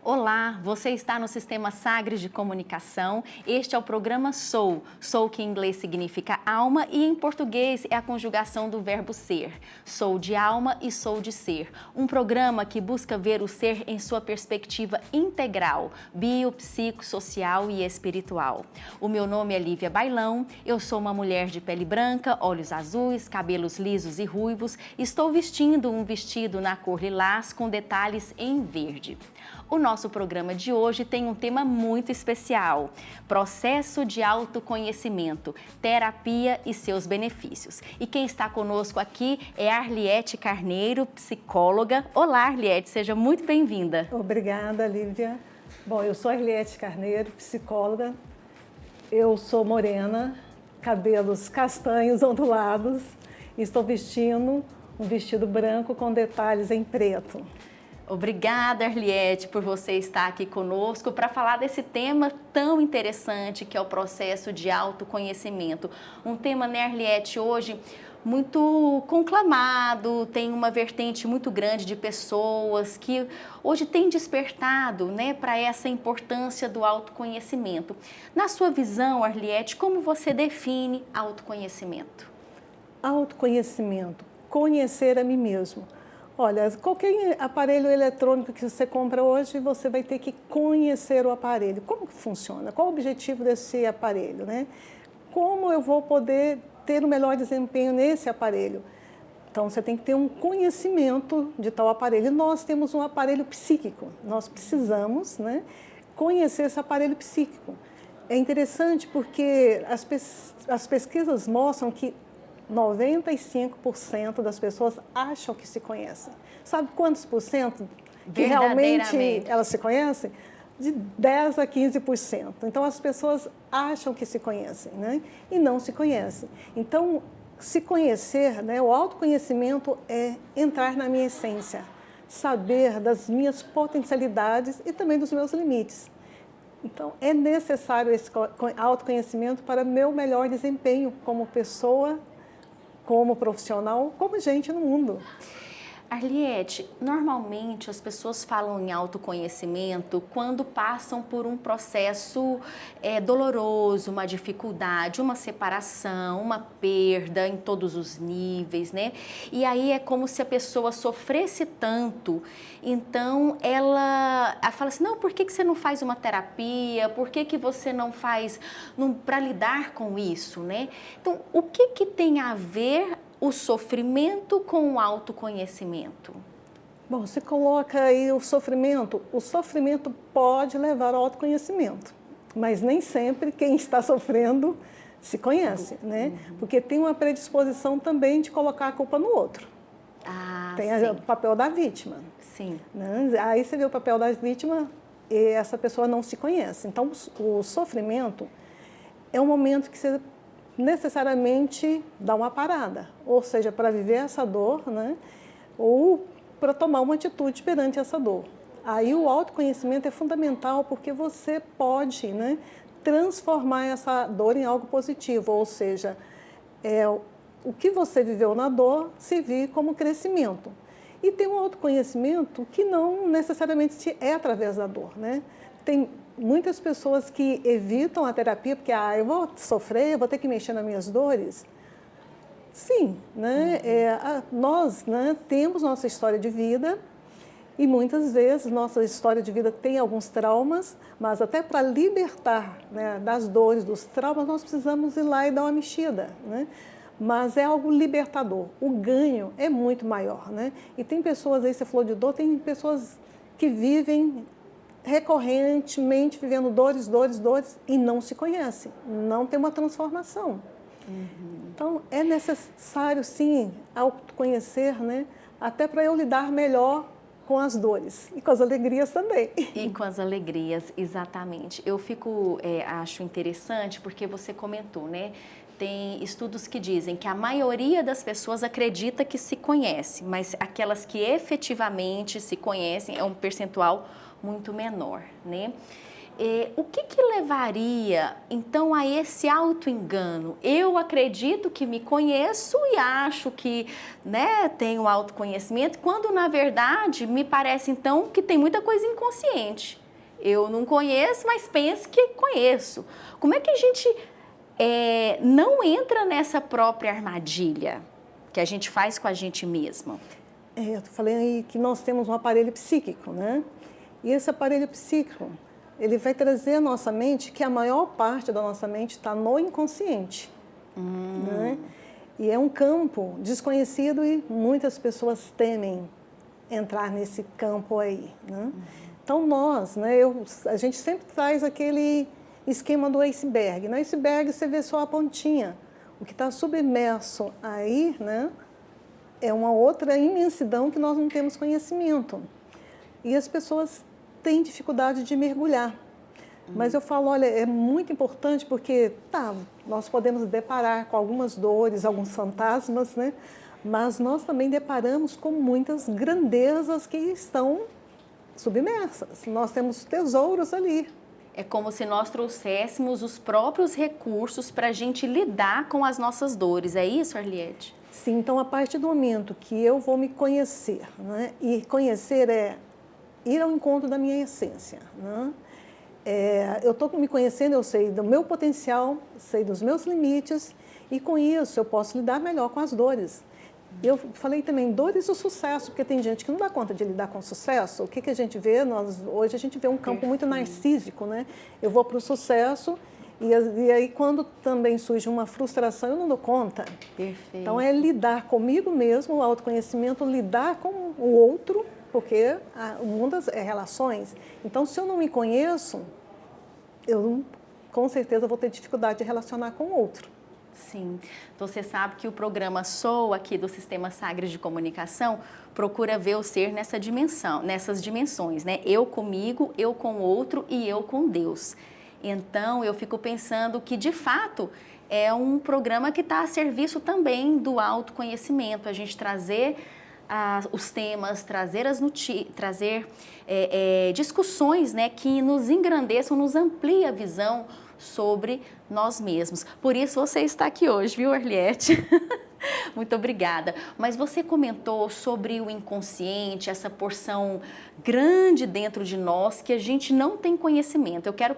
Olá, você está no Sistema Sagres de Comunicação. Este é o programa Sou. Sou, que em inglês significa alma e em português é a conjugação do verbo ser. Sou de alma e sou de ser. Um programa que busca ver o ser em sua perspectiva integral, bio, psico, social e espiritual. O meu nome é Lívia Bailão, eu sou uma mulher de pele branca, olhos azuis, cabelos lisos e ruivos. Estou vestindo um vestido na cor lilás com detalhes em verde. O nosso programa de hoje tem um tema muito especial: processo de autoconhecimento, terapia e seus benefícios. E quem está conosco aqui é Arliete Carneiro, psicóloga. Olá, Arliete, seja muito bem-vinda. Obrigada, Lívia. Bom, eu sou Arliete Carneiro, psicóloga. Eu sou morena, cabelos castanhos ondulados e estou vestindo um vestido branco com detalhes em preto. Obrigada, Arliete, por você estar aqui conosco para falar desse tema tão interessante que é o processo de autoconhecimento. Um tema, né, Arliete, hoje muito conclamado, tem uma vertente muito grande de pessoas que hoje têm despertado, né, para essa importância do autoconhecimento. Na sua visão, Arliete, como você define autoconhecimento? Autoconhecimento, conhecer a mim mesmo. Olha, qualquer aparelho eletrônico que você compra hoje, você vai ter que conhecer o aparelho. Como que funciona? Qual o objetivo desse aparelho, né? Como eu vou poder ter o melhor desempenho nesse aparelho? Então, você tem que ter um conhecimento de tal aparelho. E nós temos um aparelho psíquico. Nós precisamos, né, conhecer esse aparelho psíquico. É interessante porque as pesquisas mostram que 95% das pessoas acham que se conhecem. Sabe quantos por cento que realmente elas se conhecem? De 10 a 15%. Então, as pessoas acham que se conhecem, né? E não se conhecem. Então, se conhecer, né, o autoconhecimento é entrar na minha essência, saber das minhas potencialidades e também dos meus limites. Então, é necessário esse autoconhecimento para meu melhor desempenho como pessoa, como profissional, como gente no mundo. Arliete, normalmente as pessoas falam em autoconhecimento quando passam por um processo doloroso, uma dificuldade, uma separação, uma perda em todos os níveis, né? E aí é como se a pessoa sofresse tanto, então ela fala assim, não, por que você não faz uma terapia? Por que você não faz para lidar com isso, né? Então, o que tem a ver o sofrimento com o autoconhecimento? Bom, você coloca aí o sofrimento pode levar ao autoconhecimento, mas nem sempre quem está sofrendo se conhece, né? Porque tem uma predisposição também de colocar a culpa no outro. Tem o papel da vítima. Sim. Né? Aí você vê o papel da vítima e essa pessoa não se conhece. Então, o sofrimento é um momento que você necessariamente dá uma parada, ou seja, para viver essa dor, né? Ou para tomar uma atitude perante essa dor. Aí o autoconhecimento é fundamental porque você pode, né, transformar essa dor em algo positivo, ou seja, o que você viveu na dor servir como crescimento. E tem um autoconhecimento que não necessariamente é através da dor, né? Tem muitas pessoas que evitam a terapia porque eu vou sofrer, eu vou ter que mexer nas minhas dores. Sim, né? Nós, né, temos nossa história de vida e muitas vezes nossa história de vida tem alguns traumas, mas até para libertar, né, das dores, dos traumas, nós precisamos ir lá e dar uma mexida, né? Mas é algo libertador. O ganho é muito maior, né? E tem pessoas aí, você falou de dor, tem pessoas que vivem recorrentemente vivendo dores e não se conhecem, não tem uma transformação. Então, é necessário, sim, autoconhecer, né? Até para eu lidar melhor com as dores e com as alegrias também. E com as alegrias, exatamente. Eu acho interessante porque você comentou, né? Tem estudos que dizem que a maioria das pessoas acredita que se conhece, mas aquelas que efetivamente se conhecem é um percentual muito menor, né? O que levaria, então, a esse auto-engano? Eu acredito que me conheço e acho que, né, tenho autoconhecimento, quando, na verdade, me parece, então, que tem muita coisa inconsciente. Eu não conheço, mas penso que conheço. Como é que a gente não entra nessa própria armadilha que a gente faz com a gente mesma? Eu falei aí que nós temos um aparelho psíquico, né? E esse aparelho psíquico, ele vai trazer à nossa mente que a maior parte da nossa mente está no inconsciente. Né? E é um campo desconhecido e muitas pessoas temem entrar nesse campo aí. Né? Então nós, né, a gente sempre traz aquele esquema do iceberg. No iceberg você vê só a pontinha. O que está submerso aí, né, é uma outra imensidão que nós não temos conhecimento. E as pessoas têm dificuldade de mergulhar. Mas eu falo, olha, é muito importante porque, nós podemos deparar com algumas dores, alguns fantasmas, né? Mas nós também deparamos com muitas grandezas que estão submersas. Nós temos tesouros ali. É como se nós trouxéssemos os próprios recursos para a gente lidar com as nossas dores. É isso, Arliette? Sim, então a partir do momento que eu vou me conhecer, né? E conhecer é ir ao encontro da minha essência. Né? Eu estou me conhecendo, eu sei do meu potencial, sei dos meus limites e com isso eu posso lidar melhor com as dores. Eu falei também dores do sucesso, porque tem gente que não dá conta de lidar com o sucesso. O que a gente vê? Hoje a gente vê um campo muito narcísico, né? Eu vou para o sucesso e aí quando também surge uma frustração eu não dou conta. Perfeito. Então é lidar comigo mesmo, o autoconhecimento, lidar com o outro, porque o mundo é relações. Então, se eu não me conheço, eu com certeza vou ter dificuldade de relacionar com o outro. Sim. Você sabe que o programa Sou, aqui do Sistema Sagres de Comunicação, procura ver o ser nessas dimensões, né? Eu comigo, eu com o outro e eu com Deus. Então, eu fico pensando que, de fato, é um programa que está a serviço também do autoconhecimento, a gente trazer os temas, trazer discussões, né, que nos engrandeçam, nos ampliem a visão sobre nós mesmos. Por isso você está aqui hoje, viu, Arliette? Muito obrigada. Mas você comentou sobre o inconsciente, essa porção grande dentro de nós que a gente não tem conhecimento. Eu quero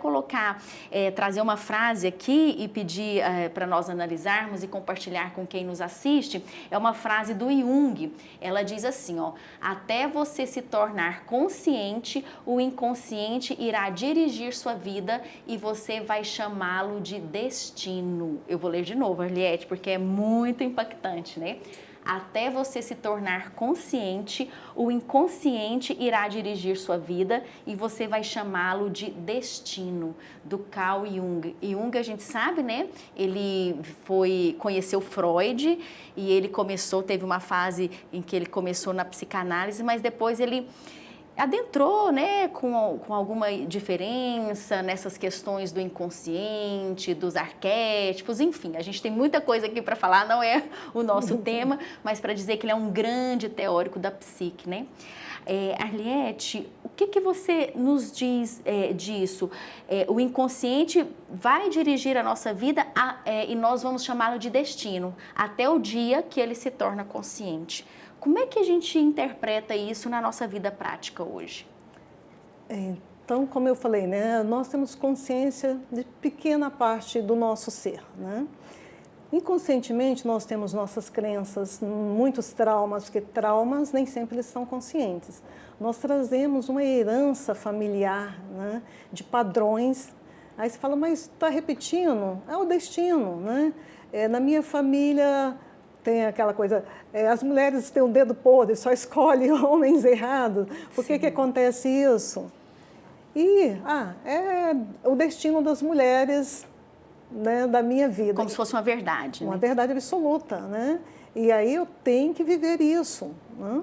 trazer uma frase aqui e pedir para nós analisarmos e compartilhar com quem nos assiste. É uma frase do Jung. Ela diz assim, até você se tornar consciente, o inconsciente irá dirigir sua vida e você vai chamá-lo de destino. Eu vou ler de novo, Arliette, porque é muito impactante, né? Até você se tornar consciente, o inconsciente irá dirigir sua vida e você vai chamá-lo de destino, do Carl Jung. Jung, a gente sabe, né? Ele conheceu Freud e ele teve uma fase em que ele começou na psicanálise, mas depois ele adentrou, né, com alguma diferença nessas questões do inconsciente, dos arquétipos, enfim, a gente tem muita coisa aqui para falar, não é o nosso tema, mas para dizer que ele é um grande teórico da psique, né? Arliette, o que você nos diz disso? O inconsciente vai dirigir a nossa vida e nós vamos chamá-lo de destino, até o dia que ele se torna consciente. Como é que a gente interpreta isso na nossa vida prática hoje? Então, como eu falei, né, nós temos consciência de pequena parte do nosso ser, né? Inconscientemente, nós temos nossas crenças, muitos traumas, porque traumas nem sempre eles são conscientes. Nós trazemos uma herança familiar, né, de padrões. Aí você fala, mas está repetindo? É o destino, né? Na minha família tem aquela coisa, as mulheres têm o dedo podre, só escolhem homens errados. Por que acontece isso? E é o destino das mulheres, né, da minha vida. Como se fosse uma verdade, uma né? verdade absoluta, né? E aí eu tenho que viver isso. Né?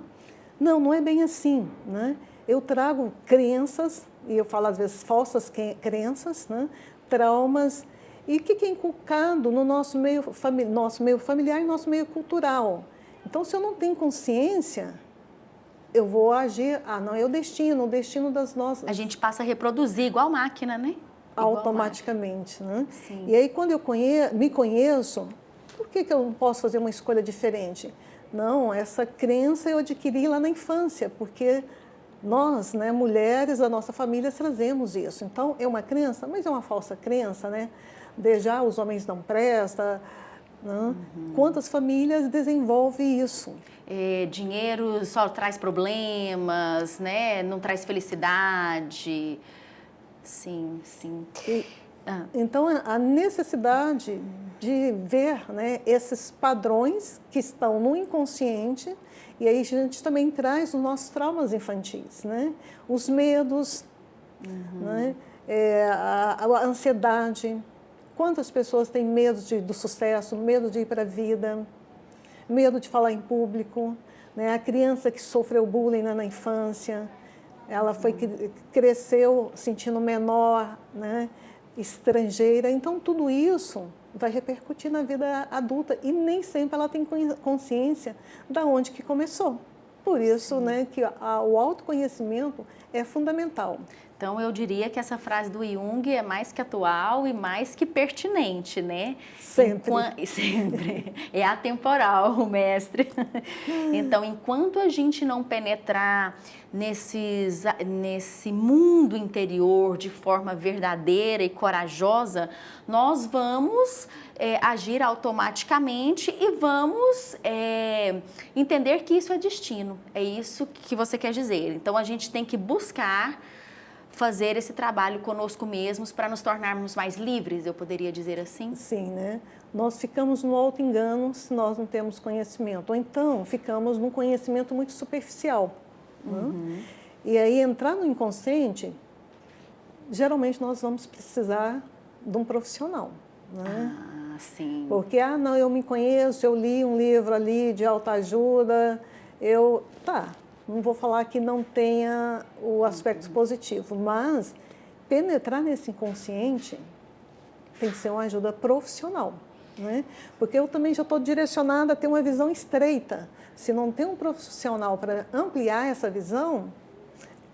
Não é bem assim, né? Eu trago crenças, e eu falo às vezes falsas crenças, né? Traumas, e o que é inculcado no nosso meio familiar e nosso meio cultural. Então, se eu não tenho consciência, eu vou agir, não, é o destino das nossas... A gente passa a reproduzir igual máquina, né? Automaticamente, né? Sim. E aí, quando eu me conheço, por que eu não posso fazer uma escolha diferente? Não, essa crença eu adquiri lá na infância, porque nós, né, mulheres da nossa família, trazemos isso. Então, é uma crença, mas é uma falsa crença, né? Já os homens não prestam, né? Quantas famílias desenvolvem isso? Dinheiro só traz problemas, né? Não traz felicidade. Sim, sim. Então, a necessidade de ver, né, esses padrões que estão no inconsciente, e aí a gente também traz os nossos traumas infantis, né? Os medos, né? A ansiedade. Quantas pessoas têm medo do sucesso, medo de ir para a vida, medo de falar em público, né? A criança que sofreu bullying na infância, ela cresceu sentindo menor, né? Estrangeira. Então, tudo isso vai repercutir na vida adulta e nem sempre ela tem consciência de onde que começou. Por isso, né, que o autoconhecimento é fundamental. Então, eu diria que essa frase do Jung é mais que atual e mais que pertinente, né? Sempre. Sempre. É atemporal, mestre. Então, enquanto a gente não penetrar nesse mundo interior de forma verdadeira e corajosa, nós vamos agir automaticamente e vamos entender que isso é destino. É isso que você quer dizer. Então, a gente tem que buscar fazer esse trabalho conosco mesmos para nos tornarmos mais livres, eu poderia dizer assim? Sim, né? Nós ficamos no auto-engano se nós não temos conhecimento. Ou então, ficamos num conhecimento muito superficial. Né? E aí, entrar no inconsciente, geralmente nós vamos precisar de um profissional. Né? Sim. Porque, não, eu me conheço, eu li um livro ali de autoajuda, não vou falar que não tenha o aspecto positivo, mas penetrar nesse inconsciente tem que ser uma ajuda profissional, né? Porque eu também já estou direcionada a ter uma visão estreita. Se não tem um profissional para ampliar essa visão,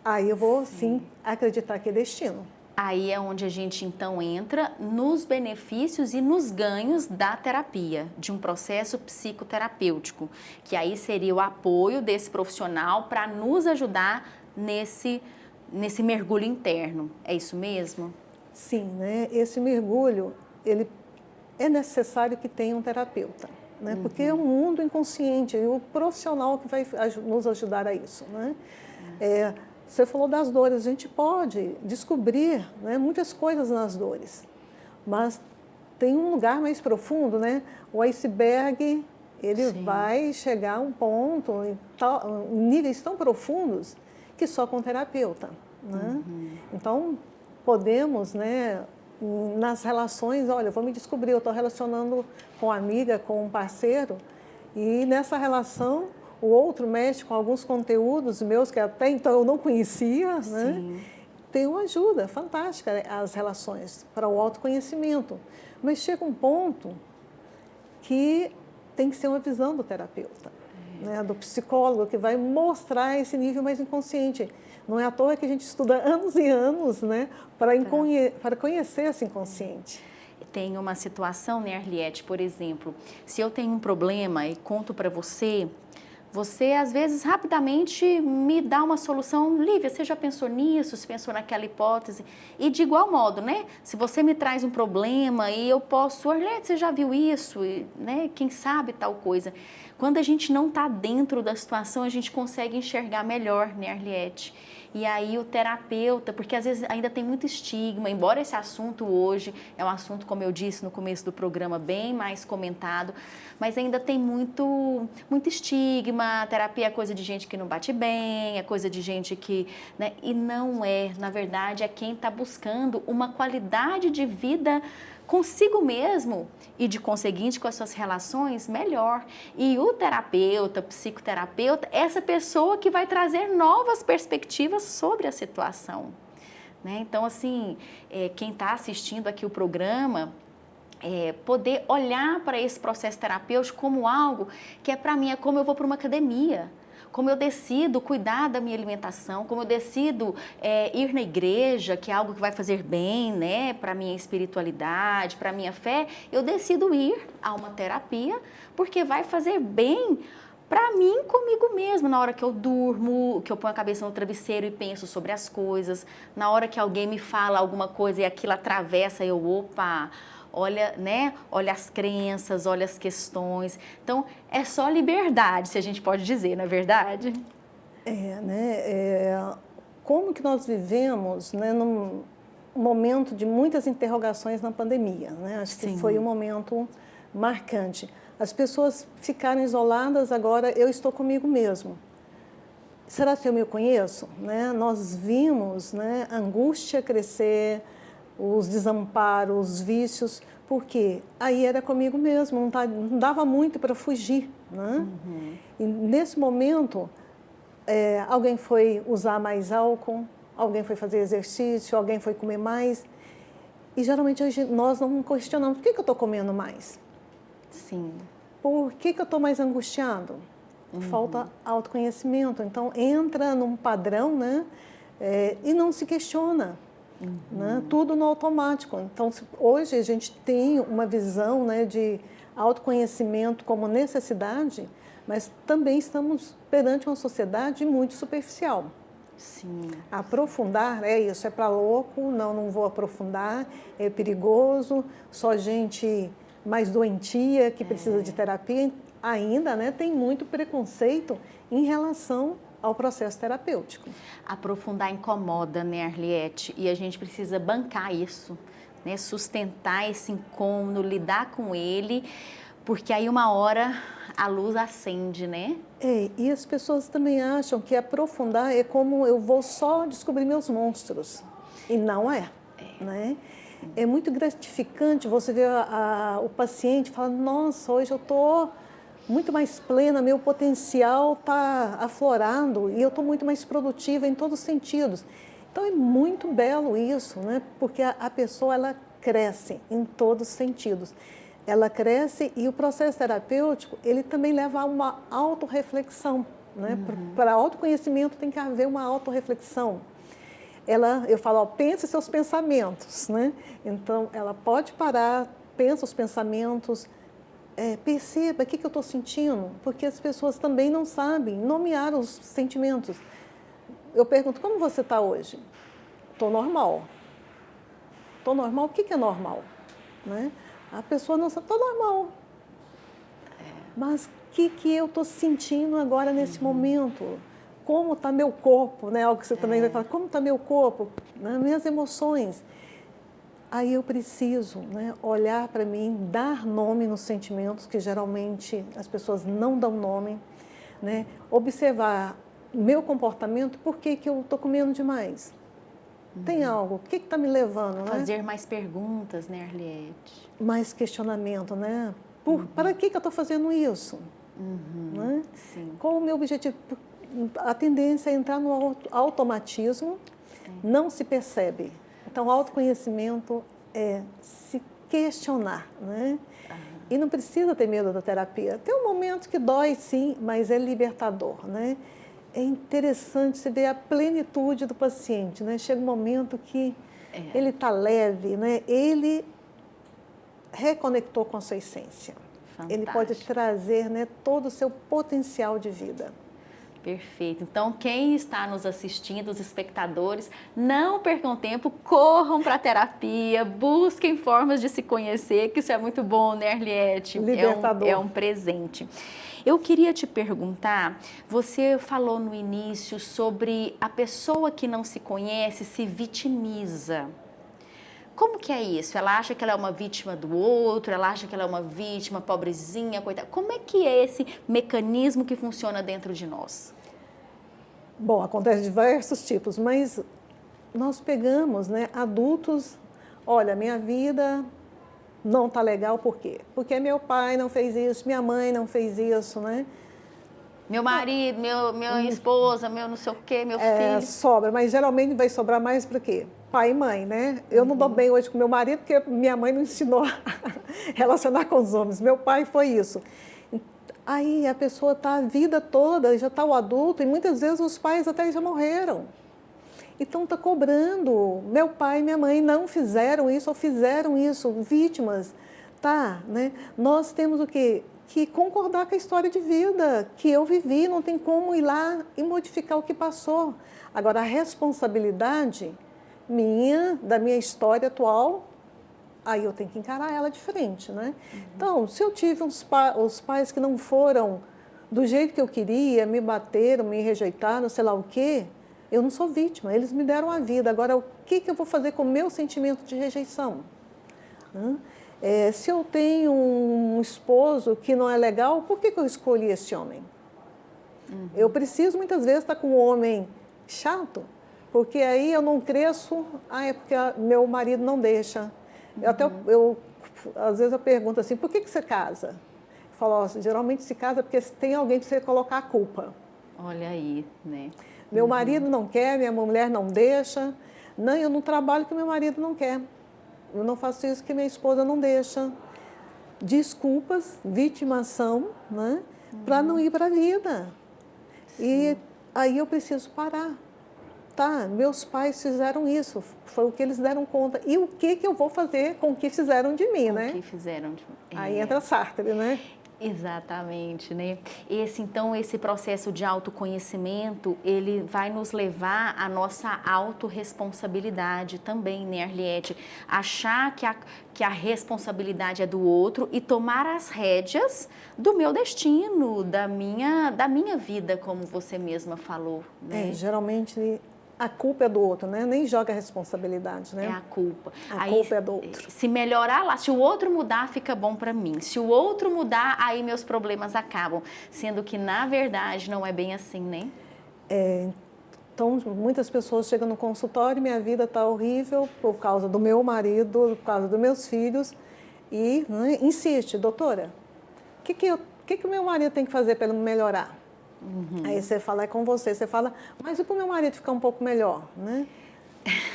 aí eu vou, sim, acreditar que é destino. Aí é onde a gente, então, entra nos benefícios e nos ganhos da terapia, de um processo psicoterapêutico, que aí seria o apoio desse profissional para nos ajudar nesse mergulho interno. É isso mesmo? Sim, né? Esse mergulho, ele é necessário que tenha um terapeuta, né? Porque é um mundo inconsciente e o profissional que vai nos ajudar a isso, né? Você falou das dores, a gente pode descobrir, né, muitas coisas nas dores, mas tem um lugar mais profundo, né? O iceberg, ele vai chegar a um ponto, em níveis tão profundos, que só com terapeuta. Né? Então, podemos, né, nas relações, olha, eu vou me descobrir, eu estou relacionando com amiga, com um parceiro, e nessa relação o outro mexe com alguns conteúdos meus que até então eu não conhecia, né? Tem uma ajuda fantástica as relações para o autoconhecimento. Mas chega um ponto que tem que ser uma visão do terapeuta, né? Do psicólogo, que vai mostrar esse nível mais inconsciente. Não é à toa que a gente estuda anos e anos, né? Para conhecer esse inconsciente. Tem uma situação, né, Arliette, por exemplo, se eu tenho um problema e conto para você, às vezes, rapidamente me dá uma solução. Lívia, você já pensou nisso? Você pensou naquela hipótese? E de igual modo, né? Se você me traz um problema e eu posso... Arliette, você já viu isso? E, né? Quem sabe tal coisa? Quando a gente não está dentro da situação, a gente consegue enxergar melhor, né, Arliette? E aí o terapeuta, porque às vezes ainda tem muito estigma, embora esse assunto hoje é um assunto, como eu disse no começo do programa, bem mais comentado, mas ainda tem muito estigma, a terapia é coisa de gente que não bate bem, é coisa de gente que... Né? E não é, na verdade, é quem está buscando uma qualidade de vida consigo mesmo e, de conseguinte, com as suas relações, melhor. E o terapeuta, psicoterapeuta, é essa pessoa que vai trazer novas perspectivas sobre a situação. Né? Então, assim, quem está assistindo aqui o programa, poder olhar para esse processo terapêutico como algo que para mim é como eu vou para uma academia. como eu decido cuidar da minha alimentação, como eu decido ir na igreja, que é algo que vai fazer bem, né, para a minha espiritualidade, para a minha fé, eu decido ir a uma terapia, porque vai fazer bem para mim comigo mesma, na hora que eu durmo, que eu ponho a cabeça no travesseiro e penso sobre as coisas, na hora que alguém me fala alguma coisa e aquilo atravessa, eu, opa, olha, né? Olha as crenças, olha as questões. Então, é só liberdade, se a gente pode dizer, não é verdade? Como que nós vivemos, né, num momento de muitas interrogações na pandemia, né? Acho que foi um momento marcante. As pessoas ficaram isoladas, agora eu estou comigo mesmo. Será que eu me conheço? Né? Nós vimos, né, a angústia crescer, os desamparos, os vícios, porque aí era comigo mesmo, não dava muito para fugir. Né? E nesse momento, alguém foi usar mais álcool, alguém foi fazer exercício, alguém foi comer mais. E geralmente nós não questionamos, por que eu estou comendo mais? Sim. Por que eu estou mais angustiado? Falta autoconhecimento. Então, entra num padrão, né? E não se questiona. Né? Tudo no automático. Então, hoje a gente tem uma visão, né, de autoconhecimento como necessidade, mas também estamos perante uma sociedade muito superficial. Sim. Aprofundar, isso é para louco, não vou aprofundar, é perigoso, só gente mais doentia que precisa de terapia. Ainda, né, tem muito preconceito em relação ao processo terapêutico. Aprofundar incomoda, né, Arliete? E a gente precisa bancar isso, né? Sustentar esse incômodo, lidar com ele, porque aí uma hora a luz acende, né? E as pessoas também acham que aprofundar é como eu vou só descobrir meus monstros. E não é. Né? É muito gratificante você ver o paciente falar, nossa, hoje eu estou muito mais plena, meu potencial está aflorado e eu estou muito mais produtiva em todos os sentidos. Então é muito belo isso, né? Porque a pessoa ela cresce em todos os sentidos. Ela cresce e o processo terapêutico ele também leva a uma autorreflexão. Né? Para autoconhecimento tem que haver uma autorreflexão. Eu falo, pense seus pensamentos, né? Então, ela pode parar, pensa os pensamentos, perceba o que eu estou sentindo, porque as pessoas também não sabem nomear os sentimentos. Eu pergunto, como você está hoje? Estou normal. Estou normal? O que é normal? Né? A pessoa não sabe, estou normal. Mas o que eu estou sentindo agora nesse momento? Como está meu corpo, né? Algo que você também vai falar, como está meu corpo, né? Minhas emoções. Aí eu preciso, né, olhar para mim, dar nome nos sentimentos, que geralmente as pessoas não dão nome, né? Observar meu comportamento, por que eu estou comendo demais? Tem algo, o que está me levando? Fazer, né? mais perguntas, né, Arliete? Mais questionamento, né? Para que eu estou fazendo isso? Né? Sim. Qual o meu objetivo? A tendência é entrar no automatismo, não se percebe. Então, o autoconhecimento é se questionar, né? E não precisa ter medo da terapia. Tem um momento que dói, sim, mas é libertador, né? É interessante você ver a plenitude do paciente, né? Chega um momento que ele está leve, né? Ele reconectou com a sua essência. Fantástico. Ele pode trazer, né, todo o seu potencial de vida. Perfeito. Então, quem está nos assistindo, os espectadores, não percam tempo, corram para a terapia, busquem formas de se conhecer, que isso é muito bom, né, Arliete? Libertador. É um presente. Eu queria te perguntar, você falou no início sobre a pessoa que não se conhece se vitimiza. Como que é isso? Ela acha que ela é uma vítima do outro, ela acha que ela é uma vítima pobrezinha, coitada. Como é que é esse mecanismo que funciona dentro de nós? Bom, acontece de diversos tipos, mas nós pegamos, né, adultos, olha, minha vida não está legal, por quê? Porque meu pai não fez isso, minha mãe não fez isso, né? Meu marido, minha esposa, meu não sei o quê, meu filho. Sobra, mas geralmente vai sobrar mais para quê? Pai e mãe, né? Eu não dou bem hoje com meu marido porque minha mãe não ensinou a relacionar com os homens. Meu pai foi isso. Aí a pessoa está a vida toda, já está o adulto, e muitas vezes os pais até já morreram. Então está cobrando. Meu pai e minha mãe não fizeram isso ou fizeram isso, vítimas. Tá, né? Nós temos o quê? Que concordar com a história de vida que eu vivi, não tem como ir lá e modificar o que passou. Agora, a responsabilidade minha, da minha história atual, aí eu tenho que encarar ela de frente, né? Então, se eu tive os pais que não foram do jeito que eu queria, me bateram, me rejeitaram, sei lá o quê, eu não sou vítima, eles me deram a vida. Agora, o que eu vou fazer com o meu sentimento de rejeição? Se eu tenho um esposo que não é legal, por que eu escolhi esse homem? Eu preciso, muitas vezes, estar com um homem chato, porque aí eu não cresço, é porque meu marido não deixa. Às vezes eu pergunto assim, por que você casa? Eu falo, geralmente se casa porque tem alguém para você colocar a culpa. Olha aí, né? Meu marido não quer, minha mulher não deixa. Não, eu não trabalho porque meu marido não quer. Eu não faço isso porque minha esposa não deixa. Desculpas, vitimação, né? Para não ir para a vida. Sim. E aí eu preciso parar. Tá, meus pais fizeram isso, foi o que eles deram conta. E o que eu vou fazer com o que fizeram de mim, né? O que fizeram de mim. Aí entra Sartre, né? Exatamente, né? Então, esse processo de autoconhecimento, ele vai nos levar à nossa autorresponsabilidade também, né, Arliete? Achar que a responsabilidade é do outro e tomar as rédeas do meu destino, da minha vida, como você mesma falou, né? Geralmente a culpa é do outro, né? Nem joga a responsabilidade, né? É a culpa. A culpa é do outro. Se melhorar lá, se o outro mudar, fica bom para mim. Se o outro mudar, aí meus problemas acabam. Sendo que, na verdade, não é bem assim, né? Então, muitas pessoas chegam no consultório, minha vida está horrível por causa do meu marido, por causa dos meus filhos, e insiste, doutora, o que o meu marido tem que fazer para ele melhorar? Aí você fala, é com você, você fala, mas e para o meu marido ficar um pouco melhor, né?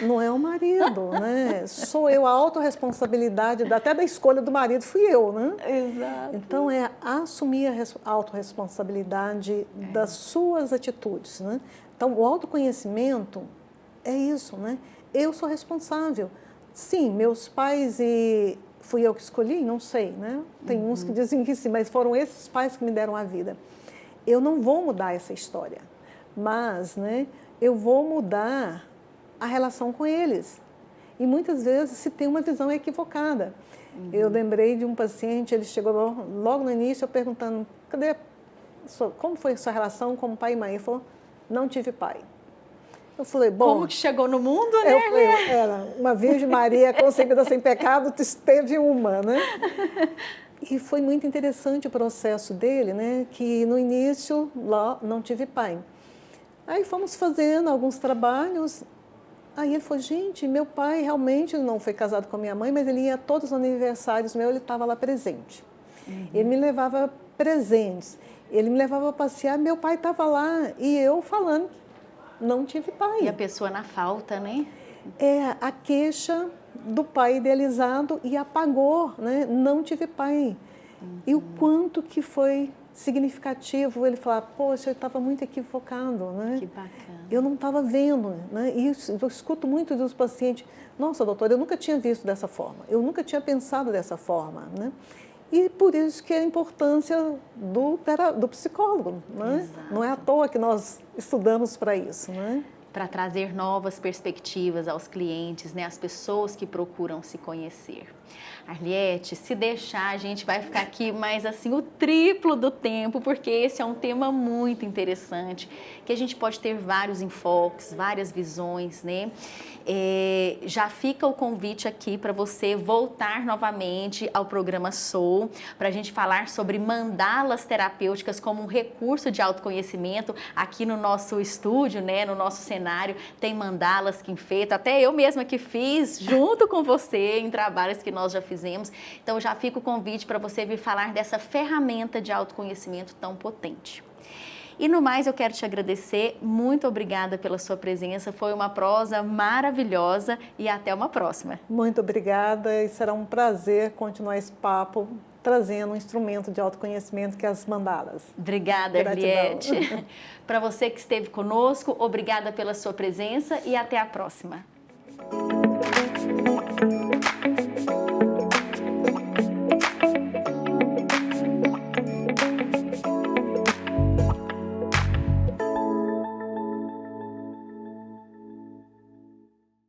Não é o marido, né? Sou eu, a autorresponsabilidade, até da escolha do marido fui eu, né? Exato. Então, é assumir a autorresponsabilidade das suas atitudes, né? Então, o autoconhecimento é isso, né? Eu sou responsável. Sim, meus pais e fui eu que escolhi? Não sei, né? Tem uns que dizem que sim, mas foram esses pais que me deram a vida. Eu não vou mudar essa história, mas, né, eu vou mudar a relação com eles. E muitas vezes se tem uma visão equivocada. Eu lembrei de um paciente, ele chegou logo no início, eu perguntando, como foi a sua relação com pai e mãe? Ele falou, não tive pai. Eu falei, bom... Como que chegou no mundo, né? Era uma Virgem Maria concebida sem pecado, teve uma, né? E foi muito interessante o processo dele, né? Que no início, lá, não tive pai. Aí fomos fazendo alguns trabalhos. Aí ele falou, gente, meu pai realmente não foi casado com a minha mãe, mas ele ia a todos os aniversários meus, ele estava lá presente. Ele me levava presentes, ele me levava a passear, meu pai estava lá e eu falando, não tive pai. E a pessoa na falta, né? É a queixa do pai idealizado e apagou, né? Não tive pai. E o quanto que foi significativo ele falar, poxa, eu estava muito equivocado, né? Que bacana. Eu não estava vendo, né? E eu escuto muito dos pacientes, nossa, doutora, eu nunca tinha visto dessa forma, eu nunca tinha pensado dessa forma, né? E por isso que é a importância do psicólogo, né? Não é à toa que nós estudamos para isso, né? Para trazer novas perspectivas aos clientes, né, às pessoas que procuram se conhecer. Arliete, se deixar, a gente vai ficar aqui mais assim o triplo do tempo, porque esse é um tema muito interessante, que a gente pode ter vários enfoques, várias visões, né? Já fica o convite aqui para você voltar novamente ao programa Soul, para a gente falar sobre mandalas terapêuticas como um recurso de autoconhecimento. Aqui no nosso estúdio, né, no nosso cenário, tem mandalas que enfeitam, até eu mesma que fiz junto com você em trabalhos que nós já fizemos. Então já fica o convite para você vir falar dessa ferramenta de autoconhecimento tão potente. E no mais, eu quero te agradecer, muito obrigada pela sua presença, foi uma prosa maravilhosa e até uma próxima. Muito obrigada e será um prazer continuar esse papo trazendo um instrumento de autoconhecimento que é as mandalas. Obrigada, Arliette. Para você que esteve conosco, obrigada pela sua presença e até a próxima.